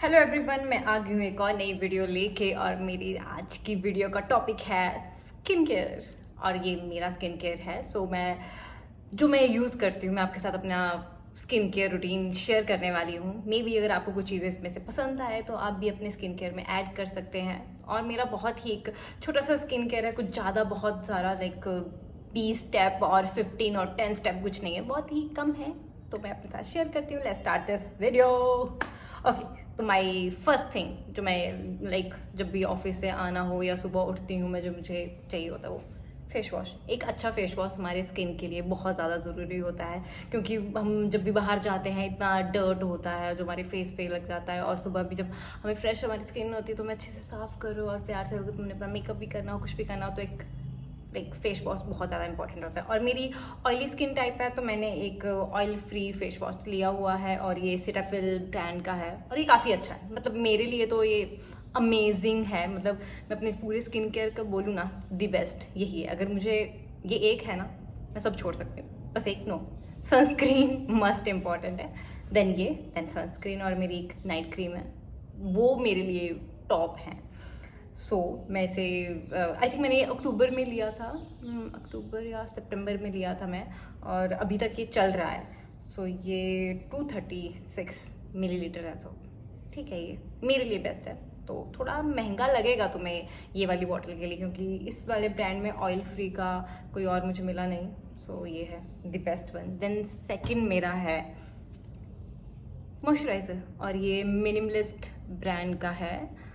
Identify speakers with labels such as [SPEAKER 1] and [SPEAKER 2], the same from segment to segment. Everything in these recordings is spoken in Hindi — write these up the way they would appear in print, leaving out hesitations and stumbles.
[SPEAKER 1] हेलो एवरीवन, मैं आ गई हूँ एक और नई वीडियो लेके। और मेरी आज की वीडियो का टॉपिक है स्किन केयर। और ये मेरा स्किन केयर है। मैं यूज़ करती हूँ, मैं आपके साथ अपना स्किन केयर रूटीन शेयर करने वाली हूँ। मे बी अगर आपको कुछ चीज़ें इसमें से पसंद आए तो आप भी अपने स्किन केयर में ऐड कर सकते हैं। और मेरा बहुत ही एक छोटा सा स्किन केयर है, कुछ ज़्यादा बहुत सारा लाइक 20 स्टेप और 15 और 10 स्टेप कुछ नहीं है, बहुत ही कम है। तो मैं अपने साथ शेयर करती हूँ। Let's start this video. Okay, तो माई फर्स्ट थिंग जो मैं लाइक जब भी ऑफिस से आना हो या सुबह उठती हूँ मैं, जो मुझे चाहिए होता है वो फेस वॉश। एक अच्छा फेस वॉश हमारे स्किन के लिए बहुत ज़्यादा ज़रूरी होता है, क्योंकि हम जब भी बाहर जाते हैं इतना डर्ट होता है जो हमारे फेस पे लग जाता है। और सुबह भी जब हमें फ्रेश हमारी स्किन होती है तो हमें अच्छे से साफ़ करो और प्यार से, अगर तुमने अपना मेकअप भी करना हो कुछ भी करना हो तो एक लाइक फेस वॉश बहुत ज़्यादा इंपॉर्टेंट होता है। और मेरी ऑयली स्किन टाइप है तो मैंने एक ऑयल फ्री फेस वॉश लिया हुआ है और ये सिटाफिल ब्रांड का है और ये काफ़ी अच्छा है। मतलब मेरे लिए तो ये अमेजिंग है। मतलब मैं अपने पूरे स्किन केयर का बोलूँ ना, दी बेस्ट यही है। अगर मुझे ये एक है ना, मैं सब छोड़ सकती हूँ, बस एक नो, सनस्क्रीन मस्ट इम्पॉर्टेंट है। देन सनस्क्रीन और मेरी एक नाइट क्रीम है, वो मेरे लिए टॉप है। मैं इसे आई थिंक मैंने ये अक्टूबर में लिया था, अक्टूबर या सितंबर में लिया था मैं, और अभी तक ये चल रहा है। ये 236 मिलीलीटर है। ठीक है, ये मेरे लिए बेस्ट है। तो थोड़ा महंगा लगेगा तुम्हें ये वाली बॉटल के लिए, क्योंकि इस वाले ब्रांड में ऑयल फ्री का कोई और मुझे मिला नहीं। ये है the best one. Then second मेरा है मॉइस्चराइज़र, और ये मिनिमलिस्ट ब्रांड का है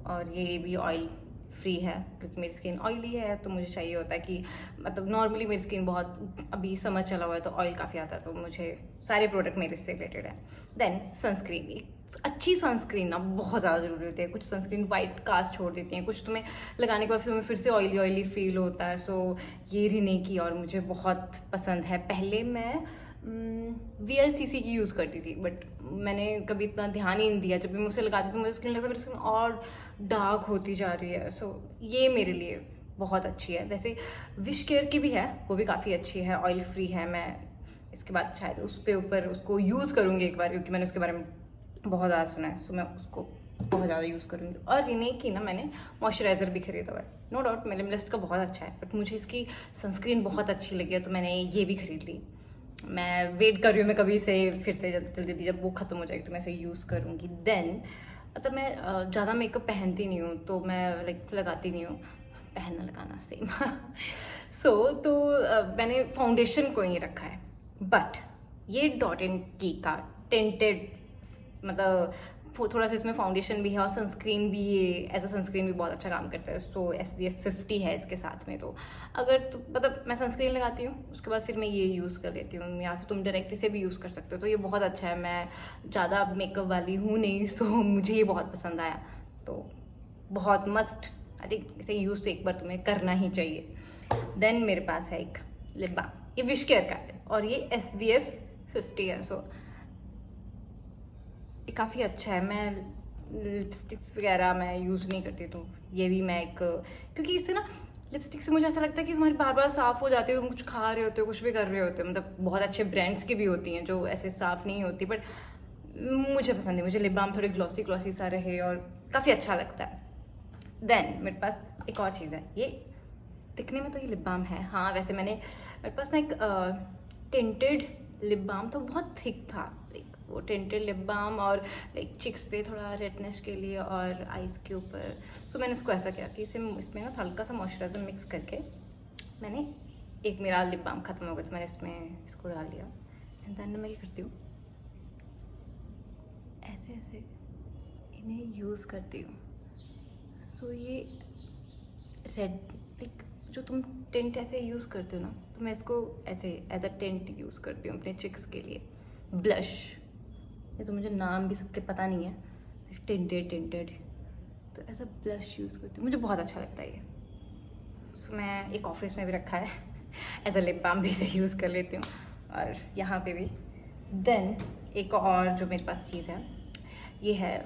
[SPEAKER 1] और ये भी ऑयल फ्री है, क्योंकि मेरी स्किन ऑयली है तो मुझे चाहिए होता है कि मतलब नॉर्मली मेरी स्किन बहुत अभी समर चला हुआ है तो ऑयल काफ़ी आता है, तो मुझे सारे प्रोडक्ट मेरे से रिलेटेड है। देन सनस्क्रीन, एक अच्छी सनस्क्रीन ना बहुत ज़्यादा ज़रूरी होती है। कुछ सनस्क्रीन वाइट कास्ट छोड़ देती हैं, कुछ तुम्हें लगाने के बाद तुम्हें फिर से ऑयली ऑयली फील होता है। ये रिने की और मुझे बहुत पसंद है। पहले मैं VLCC की यूज़ करती थी, बट मैंने कभी इतना ध्यान ही नहीं दिया। जब भी मुझे लगाती थी मुझे स्किन लगता मेरी स्किन और डार्क होती जा रही है। ये मेरे लिए बहुत अच्छी है। वैसे विश केयर की भी है, वो भी काफ़ी अच्छी है, ऑयल फ्री है। मैं इसके बाद शायद उस पे ऊपर उसको यूज़ करूँगी एक बार, क्योंकि मैंने उसके बारे में बहुत ज़्यादा सुना है। मैं उसको बहुत ज़्यादा यूज़ करूँगी। और रिने की ना मैंने मॉइस्चराइज़र भी खरीदा हुआ है। नो डाउट मिनिमलिस्ट का बहुत अच्छा है, बट मुझे इसकी सनस्क्रीन बहुत अच्छी लगी है तो मैंने ये भी खरीद ली। मैं वेट कर रही हूँ, मैं कभी से फिर से जल्दी जब वो ख़त्म हो जाएगी तो मैं इसे यूज़ करूँगी। देन मतलब मैं ज़्यादा मेकअप पहनती नहीं हूँ तो मैं लाइक लगाती नहीं हूँ, पहनना लगाना सेम। मैंने फाउंडेशन को ही रखा है, बट ये डॉट एंड की का टेंटेड, मतलब थोड़ा सा इसमें फाउंडेशन भी है और सनस्क्रीन भी, ये एज अ सनस्क्रीन भी बहुत अच्छा काम करता है। SPF 50 है इसके साथ में। तो अगर तो मतलब मैं सनस्क्रीन लगाती हूँ उसके बाद फिर मैं ये यूज़ कर लेती हूँ, या फिर तुम डायरेक्टली से भी यूज़ कर सकते हो। तो ये बहुत अच्छा है। मैं ज़्यादा मेकअप वाली हूँ नहीं, मुझे ये बहुत पसंद आया। तो बहुत मस्ट, आई थिंक इसे यूज़ एक बार तुम्हें करना ही चाहिए। देन मेरे पास है एक लिप बाम, ये विश केयर का है और ये SPF 50 है। ये काफ़ी अच्छा है। मैं लिपस्टिक्स वगैरह मैं यूज़ नहीं करती, तो ये भी मैं एक, क्योंकि इससे ना लिपस्टिक से मुझे ऐसा लगता है कि तुम्हारी बार बार साफ़ हो जाती है, तुम कुछ खा रहे होते हो कुछ भी कर रहे होते हो। मतलब बहुत अच्छे ब्रांड्स की भी होती हैं जो ऐसे साफ़ नहीं होती, बट मुझे पसंद है। मुझे लिप बाम थोड़ी ग्लॉसी ग्लॉसी सा रहे और काफ़ी अच्छा लगता है। देन मेरे पास एक और चीज़ है, ये दिखने में तो ये लिप बाम है, हाँ वैसे मेरे पास ना एक टिंटेड लिप बाम था, बहुत थिक था। लाइक वो टिंटेड लिप बाम और लाइक चिक्स पे थोड़ा रेडनेस के लिए और आइज़ के ऊपर। मैंने इसको ऐसा किया कि इसमें ना हल्का सा मॉइस्चराइज़र मिक्स करके मैंने, एक मेरा लिप बाम ख़त्म हो गया तो मैंने इसमें इसको डाल दिया। एंड देन मैं क्या करती हूँ, ऐसे ऐसे इन्हें यूज़ करती हूँ। ये रेड, लाइक जो तुम टेंट ऐसे यूज़ करते हो ना, तो मैं इसको ऐसे एज अ टेंट यूज़ करती हूँ अपने चिक्स के लिए। ब्लश, ये तो मुझे नाम भी सबके पता नहीं है, टेंटेड, तो ऐसा ब्लश यूज़ करती हूँ, मुझे बहुत अच्छा लगता है ये। मैं एक ऑफिस में भी रखा है एज अ लिप बाम भी इसे यूज़ कर लेती हूँ, और यहाँ पे भी। देन एक और जो मेरे पास चीज़ है, ये है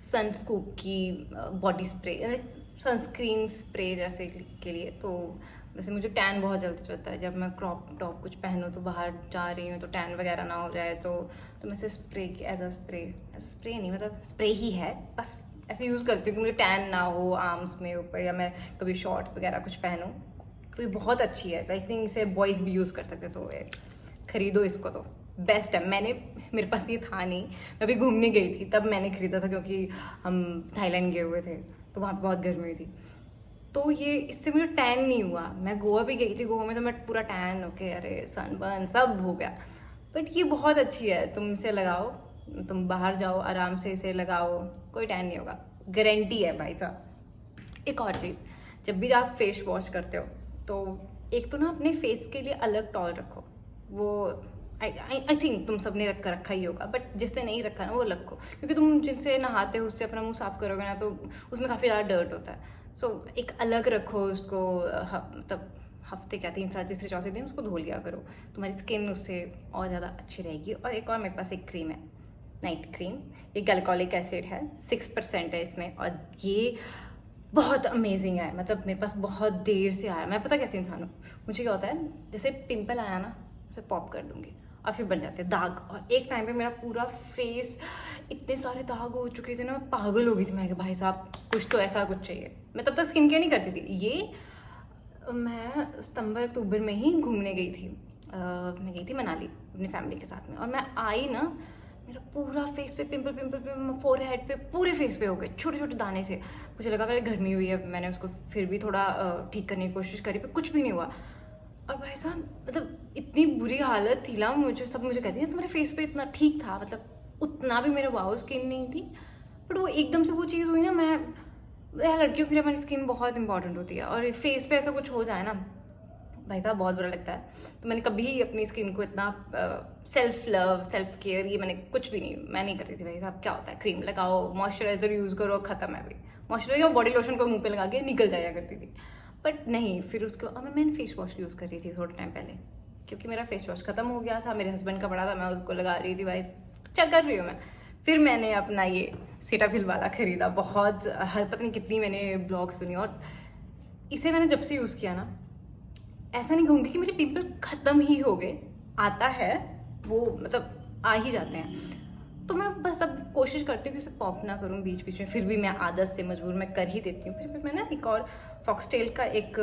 [SPEAKER 1] सनस्कूप की बॉडी स्प्रे, सनस्क्रीन स्प्रे जैसे के लिए। तो वैसे मुझे टैन बहुत जल्दी होता है, जब मैं क्रॉप टॉप कुछ पहनूँ तो बाहर जा रही हूँ तो टैन वगैरह ना हो जाए, तो मैं इसे स्प्रे एज अ स्प्रे नहीं, मतलब स्प्रे ही है, बस ऐसे यूज़ करती हूँ कि मुझे टैन ना हो आर्म्स में ऊपर, या मैं कभी शॉर्ट्स वगैरह कुछ पहनूँ तो ये बहुत अच्छी है। आई थिंक इसे बॉयज़ भी यूज़ कर सकते, तो ये खरीदो इसको, तो बेस्ट है। मेरे पास ये था नहीं, मैं अभी घूमने गई थी तब मैंने खरीदा था, क्योंकि हम थाईलैंड गए हुए थे तो वहाँ पे बहुत गर्मी हुई थी। तो ये इससे मुझे टैन नहीं हुआ। मैं गोवा भी गई थी, गोवा में तो मैं पूरा टैन होके, अरे सनबर्न सब हो गया। बट ये बहुत अच्छी है, तुम इसे लगाओ, तुम बाहर जाओ आराम से इसे लगाओ, कोई टैन नहीं होगा, गारंटी है भाई साहब। एक और चीज़, जब भी आप फेस वॉश करते हो तो एक तो ना अपने फेस के लिए अलग टॉल रखो। वो आई थिंक तुम सबने रखा ही होगा, बट जिससे नहीं रखा ना वो रखो, क्योंकि तुम जिनसे नहाते हो उससे अपना मुंह साफ करोगे ना तो उसमें काफ़ी ज़्यादा डर्ट होता है। सो एक अलग रखो उसको, मतलब हफ्ते क्या 3 साल तीसरे चौथे दिन उसको धो लिया करो, तुम्हारी स्किन उससे और ज़्यादा अच्छी रहेगी। और एक और मेरे पास एक क्रीम है, नाइट क्रीम, ये गैल्कोलिक एसिड है, 6% है इसमें, और ये बहुत अमेजिंग है। मतलब मेरे पास बहुत देर से आया, मैं पता कैसे इंसान हूँ, मुझे क्या होता है जैसे पिंपल आया ना उसे पॉप कर दूंगी और फिर बन जाते हैं दाग। और एक टाइम पे मेरा पूरा फेस इतने सारे दाग हो चुके थे ना, मैं पागल हो गई थी, मैं कि भाई साहब कुछ तो ऐसा कुछ चाहिए। मैं तब तक स्किन केयर नहीं करती थी, ये मैं सितंबर अक्टूबर में ही घूमने गई थी। मैं गई थी मनाली अपनी फैमिली के साथ में, और मैं आई ना मेरा पूरा फेस पे पिंपल पिंपल फोर हेड पे पूरे फेस पे हो गए छोटे छोटे दाने से। मुझे लगा पहले गर्मी हुई है, मैंने उसको फिर भी थोड़ा ठीक करने की कोशिश करी, पर कुछ भी नहीं हुआ। और भाई साहब मतलब इतनी बुरी हालत थी ना, मुझे कहती है तुम्हारे फेस पे इतना ठीक था, मतलब उतना भी मेरे वाओ स्किन नहीं थी। बट वो एकदम से वो चीज़ हुई ना, मैं यार लड़कियों के लिए हमारी स्किन बहुत इंपॉर्टेंट होती है, और फेस पे ऐसा कुछ हो जाए ना भाई साहब बहुत बुरा लगता है। तो मैंने कभी अपनी स्किन को इतना सेल्फ लव सेल्फ केयर ये मैंने कुछ भी नहीं, मैं नहीं करती थी भाई साहब। क्या होता है क्रीम लगाओ, मॉइस्चराइजर यूज़ करो, ख़त्म है भाई। मॉइस्चराइजर बॉडी लोशन को मुंह पे लगा के निकल जाया करती थी, बट नहीं। फिर उसके बाद मैंने फेस वॉश यूज़ कर रही थी थोड़े टाइम पहले, क्योंकि मेरा फेस वॉश ख़त्म हो गया था, मेरे हस्बैंड का पड़ा था, मैं उसको लगा रही थी भाई, क्या कर रही हूँ मैं। फिर मैंने अपना ये सेटाफिल वाला ख़रीदा, बहुत हर पता नहीं कितनी मैंने ब्लॉग सुनी, और इसे मैंने जब से यूज़ किया ना, ऐसा नहीं कहूँगी कि मेरे पिंपल ख़त्म ही हो गए, आता है वो, मतलब आ ही जाते हैं। तो मैं बस अब कोशिश करती हूँ कि उसे पॉप ना करूँ बीच बीच में, फिर भी मैं आदत से मजबूर मैं कर ही देती हूँ। फिर मैं ना एक और फॉक्सटेल का एक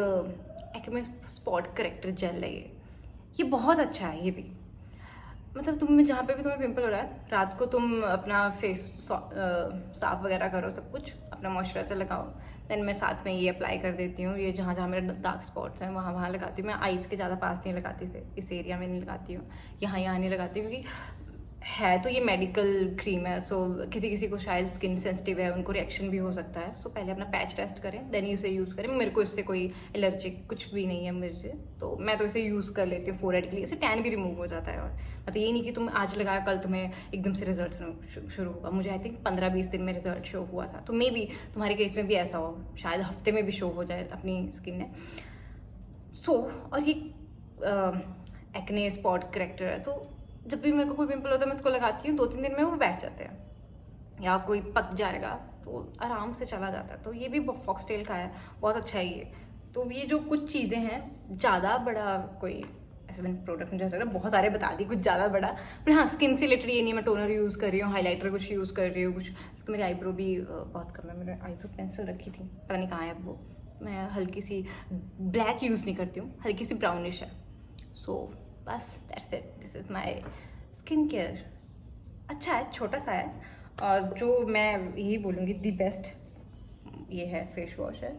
[SPEAKER 1] एक्ने स्पॉट करेक्टर जेल है, ये बहुत अच्छा है। ये भी मतलब तुम जहाँ पे भी तुम्हें पिंपल हो रहा है, रात को तुम अपना फेस साफ वगैरह करो, सब कुछ अपना मॉइस्चराइजर लगाओ, देन मैं साथ में ये अप्लाई कर देती हूँ। ये जहाँ जहाँ मेरे डार्क स्पॉट्स हैं वहाँ वहाँ लगाती हूँ। मैं आइज़ के ज़्यादा पास नहीं लगाती, इस एरिया में नहीं लगाती हूँ, यहाँ नहीं लगाती, क्योंकि है तो ये मेडिकल क्रीम है, सो किसी किसी को शायद स्किन सेंसिटिव है, उनको रिएक्शन भी हो सकता है। सो पहले अपना पैच टेस्ट करें, देन उसे यूज़ करें। मेरे को इससे कोई एलर्जिक कुछ भी नहीं है मुझे, तो मैं तो इसे यूज़ कर लेती हूँ फोरहेड के लिए। इससे टैन भी रिमूव हो जाता है, और मतलब ये नहीं कि तुम आज लगाया कल तुम्हें एकदम से रिजल्ट शुरू होगा। मुझे आई थिंक 15-20 दिन में रिजल्ट शो हुआ था, तो मे बी तुम्हारे केस में भी ऐसा हो, शायद हफ्ते में भी शो हो जाए अपनी स्किन में। और ये एक्ने स्पॉट करेक्टर है, तो जब भी मेरे को कोई पिंपल होता है मैं इसको लगाती हूँ, 2-3 दिन में वो बैठ जाते हैं, या कोई पक जाएगा तो आराम से चला जाता है। तो ये भी फॉक्सटेल का है, बहुत अच्छा है ये। तो ये जो कुछ चीज़ें हैं, ज़्यादा बड़ा कोई ऐसे मैंने प्रोडक्ट मुझे ऐसा बहुत सारे बता दी, कुछ ज़्यादा बड़ा, पर हाँ स्किन से रिलेटेड ये नहीं मैं टोनर यूज़ कर रही हूँ, हाईलाइटर कुछ यूज़ कर रही हूँ कुछ। तो मेरी आईब्रो भी बहुत कम है, मैंने आईब्रो पेंसिल रखी थी, पता नहीं कहाँ है अब वो। मैं हल्की सी ब्लैक यूज़ नहीं करती हूँ, हल्की सी ब्राउनिश है। सो बस that's it, this is my skin care. अच्छा है, छोटा सा है, और जो मैं यही बोलूँगी दी बेस्ट ये है, फेस वॉश है,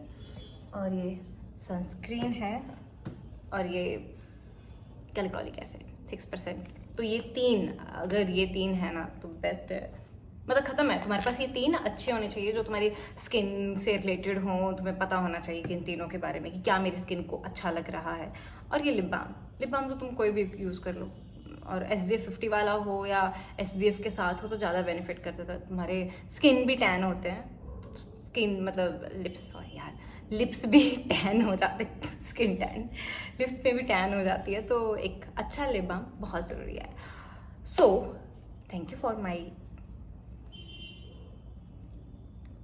[SPEAKER 1] और ये सनस्क्रीन है, और ये गैल्कोलिक एसिड 6%। तो ये 3, अगर ये 3 है ना तो बेस्ट है, मतलब ख़त्म है। तुम्हारे पास ये 3 अच्छे होने चाहिए जो तुम्हारी स्किन से रिलेटेड हों, तुम्हें पता होना चाहिए कि इन तीनों के बारे में कि क्या मेरी स्किन को अच्छा लग रहा है। और ये लिप बाम तो तुम कोई भी यूज़ कर लो, और SPF 50 वाला हो या SPF के साथ हो तो ज़्यादा बेनिफिट करता था। तुम्हारे स्किन भी टैन होते हैं, स्किन मतलब लिप्स, सॉरी यार, लिप्स भी टैन हो जाते हैं, स्किन टैन, लिप्स पे भी टैन हो जाती है, तो एक अच्छा लिप बाम बहुत ज़रूरी है। So thank you for my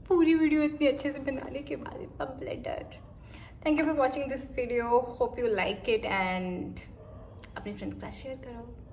[SPEAKER 1] पूरी वीडियो इतनी अच्छे से बनाने के बाद इतना bladder, thank you for watching this video, hope you like it and अपने फ्रेंड्स के साथ शेयर करो।